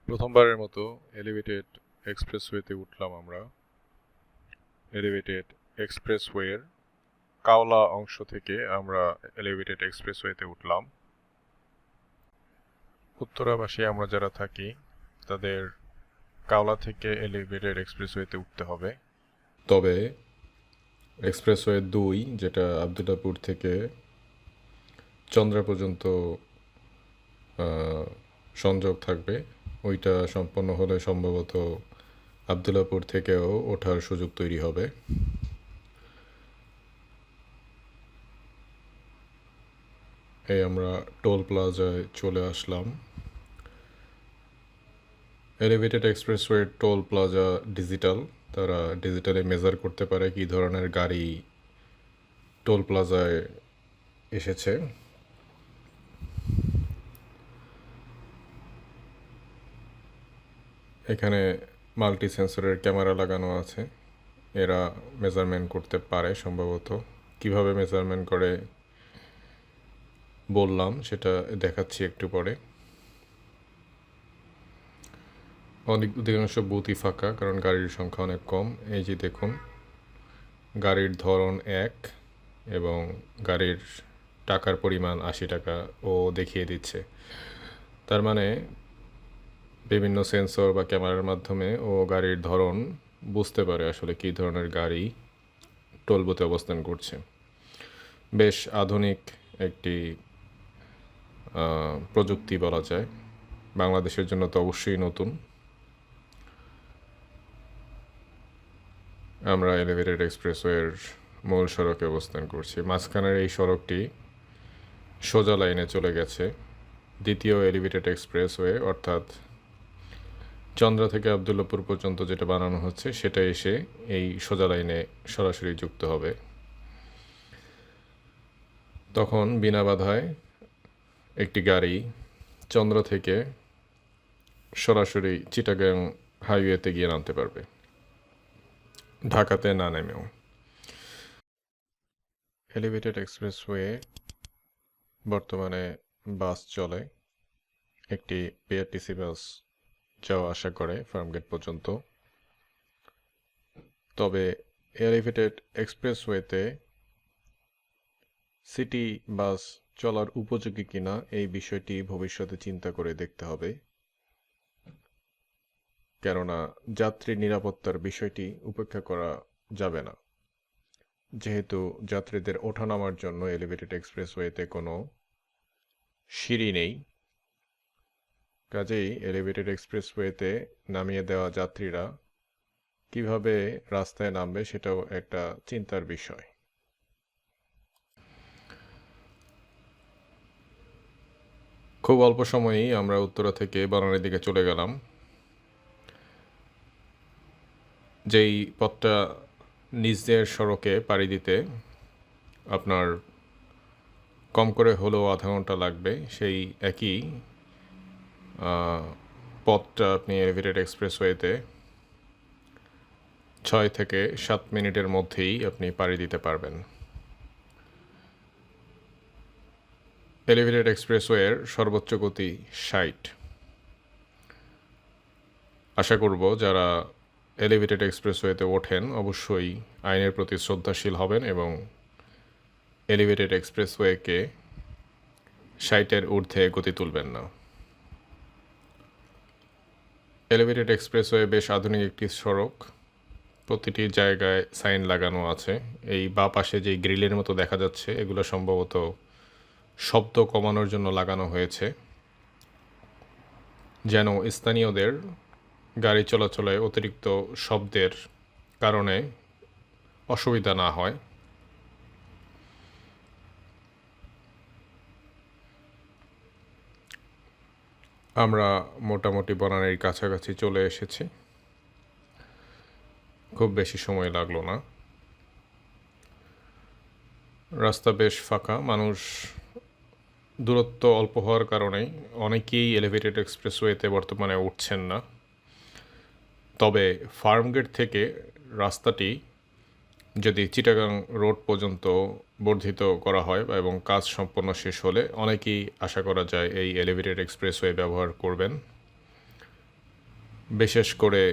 প্রথমবারের মতো এলিভেটেড এক্সপ্রেসওয়েতে উঠলাম আমরা। এলিভেটেড এক্সপ্রেসওয়ের কাওলা অংশ থেকে আমরা এলিভেটেড এক্সপ্রেসওয়েতে উঠলাম। উত্তরাবাসী আমরা যারা থাকি তাদের কাওলা থেকে এলিভেটেড এক্সপ্রেসওয়েতে উঠতে হবে। তবে এক্সপ্রেসওয়ে 2 যেটা আবদুল্লাপুর থেকে চন্দ্রা পর্যন্ত সংযোগ থাকবে, ওইটা সম্পন্ন হলে সম্ভবত আবদুল্লাপুর থেকেও ওঠার সুযোগ তৈরি হবে। এই আমরা টোল প্লাজায় চলে আসলাম। Elevated expressway toll plaza digital, তারা ডিজিটালে মেজার করতে পারে কী ধরনের গাড়ি টোল প্লাজায় এসেছে। এখানে মাল্টি সেন্সরের ক্যামেরা লাগানো আছে, এরা মেজারমেন্ট করতে পারে সম্ভবত। কিভাবে মেজারমেন্ট করে বললাম, সেটা দেখাচ্ছি একটু পরে। অধিকাংশ বুথই ফাঁকা, কারণ গাড়ির সংখ্যা অনেক কম। এই যে দেখুন, গাড়ির ধরন 1 এবং গাড়ির টাকার পরিমাণ 80 টাকা ও দেখিয়ে দিচ্ছে। তার মানে বিভিন্ন সেন্সর বা ক্যামেরার মাধ্যমে ও গাড়ির ধরন বুঝতে পারে আসলে কী ধরনের গাড়ি টোল বুথে অবস্থান করছে। বেশ আধুনিক একটি প্রযুক্তি বলা যায়, বাংলাদেশের জন্য তো অবশ্যই নতুন। আমরা এলিভেটেড এক্সপ্রেসওয়ের মূল সড়কে অবস্থান করছি। মাঝখানের এই সড়কটি সোজা লাইনে চলে গেছে দ্বিতীয় এলিভেটেড এক্সপ্রেসওয়ে, অর্থাৎ চন্দ্রা থেকে আবদুল্লাপুর পর্যন্ত যেটা বানানো হচ্ছে সেটা এসে এই সোজা লাইনে সরাসরি যুক্ত হবে। তখন বিনা বাধায় একটি গাড়ি চন্দ্রা থেকে সরাসরি চিটাগাং হাইওয়েতে গিয়ে নামতে পারবে, ঢাকাতে না নেমেও। এলিভেটেড এক্সপ্রেসওয়ে বর্তমানে বাস চলে, একটি বিআরটিসি বাস যাওয়া আসা করে ফার্মগেট পর্যন্ত। তবে এলিভেটেড এক্সপ্রেসওয়েতে সিটি বাস চলার উপযোগী কিনা এই বিষয়টি ভবিষ্যতে চিন্তা করে দেখতে হবে, কেননা যাত্রী নিরাপত্তার বিষয়টি উপেক্ষা করা যাবে না। যেহেতু যাত্রীদের ওঠানামার জন্য এলিভেটেড এক্সপ্রেসওয়েতে কোনো সিঁড়ি নেই, কাজেই এলিভেটেড এক্সপ্রেসওয়েতে নামিয়ে দেওয়া যাত্রীরা কিভাবে রাস্তায় নামবে সেটাও একটা চিন্তার বিষয়। খুব অল্প সময়েই আমরা উত্তরা থেকে বানানের দিকে চলে গেলাম। যেই পথটা নিজের সড়কে পাড়ি দিতে আপনার কম করে হলেও আধা ঘন্টা লাগবে, সেই একই পথটা আপনি এলিভেটেড এক্সপ্রেসওয়েতে 6 থেকে 7 মিনিটের মধ্যেই আপনি পাড়ি দিতে পারবেন। এলিভেটেড এক্সপ্রেসওয়ের সর্বোচ্চ গতি 60। আশা করব যারা এলিভেটেড এক্সপ্রেসওয়েতে ওঠেন অবশ্যই আইনের প্রতি শ্রদ্ধাশীল হবেন এবং এলিভেটেড এক্সপ্রেসওয়েকে 60-এর ঊর্ধ্বে গতি তুলবেন না। এলিভেটেড এক্সপ্রেসওয়ে বেশ আধুনিক একটি সড়ক, প্রতিটি জায়গায় সাইন লাগানো আছে। এই বাঁ পাশে যেই গ্রিলের মতো দেখা যাচ্ছে, এগুলো সম্ভবত শব্দ কমানোর জন্য লাগানো হয়েছে, যেন স্থানীয়দের গাড়ি চলাচলে অতিরিক্ত শব্দের কারণে অসুবিধা না হয়। আমরা মোটামুটি বনানীর কাছাকাছি চলে এসেছি, খুব বেশি সময় লাগলো না। রাস্তা বেশ ফাঁকা, মানুষ দূরত্ব অল্প হওয়ার কারণেই অনেকেই এলিভেটেড এক্সপ্রেসওয়েতে বর্তমানে উঠছেন না। তবে ফার্মগেট থেকে রাস্তাটি যদি চিটাগাং রোড পর্যন্ত বর্ধিত করা হয় এবং কাজ সম্পন্ন শেষ হলে অনেকেই আশা করা যায় এই এলিভেটেড এক্সপ্রেসওয়ে ব্যবহার করবেন। বিশেষ করে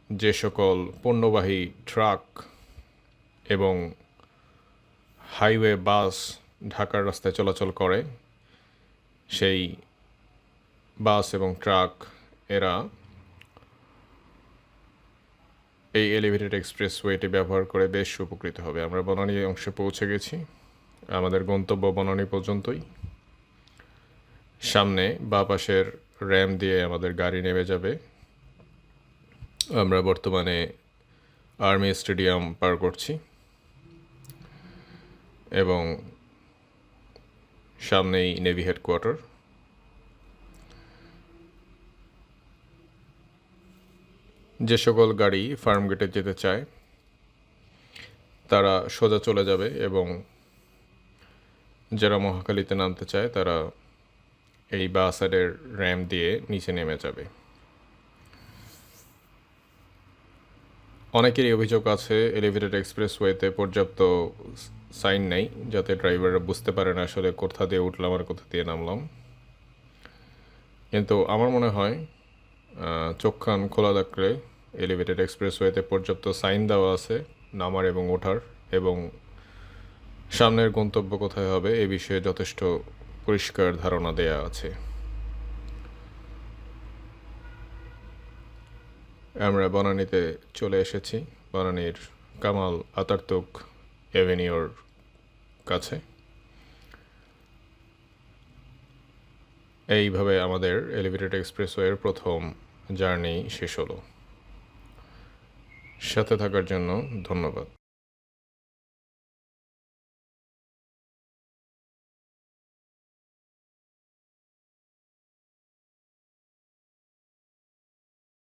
যে সকল পণ্যবাহী ট্রাক এবং হাইওয়ে বাস ঢাকার রাস্তায় চলাচল করে, সেই বাস এবং ট্রাক এরা এই এলিভেটেড এক্সপ্রেসওয়েটি ব্যবহার করে বেশ উপকৃত হবে। আমরা বনানী অংশে পৌঁছে গেছি, আমাদের গন্তব্য বনানী পর্যন্তই। সামনে বাঁ পাশের র্যাম দিয়ে আমাদের গাড়ি নেমে যাবে। আমরা বর্তমানে আর্মি স্টেডিয়াম পার করছি এবং সামনেই নেভি হেডকোয়ার্টার। যে সকল গাড়ি ফার্মগেটে যেতে চায় তারা সোজা চলে যাবে এবং যারা মহাখালীতে নামতে চায় তারা এই বাঁ সাইডের র্যাম দিয়ে নিচে নেমে যাবে। অনেকেরই অভিযোগ আছে এলিভেটেড এক্সপ্রেসওয়েতে পর্যাপ্ত সাইন নেই, যাতে ড্রাইভাররা বুঝতে পারে না আসলে কোথা দিয়ে উঠলাম আর কোথা দিয়ে নামলাম। কিন্তু আমার মনে হয় চোখ কান খোলা থাকলে এলিভেটেড এক্সপ্রেসওয়েতে পর্যাপ্ত সাইন দেওয়া আছে নামার এবং ওঠার, এবং সামনের গন্তব্য কোথায় হবে এ বিষয়ে যথেষ্ট পরিষ্কার ধারণা দেয়া আছে। আমরা বনানীতে চলে এসেছি, বনানীর কামাল আতাতুর্ক এভিনিউর কাছে। এইভাবে আমাদের এলিভেটেড এক্সপ্রেসওয়ের প্রথম জার্নি শেষ হলো। সাথে থাকার জন্য ধন্যবাদ।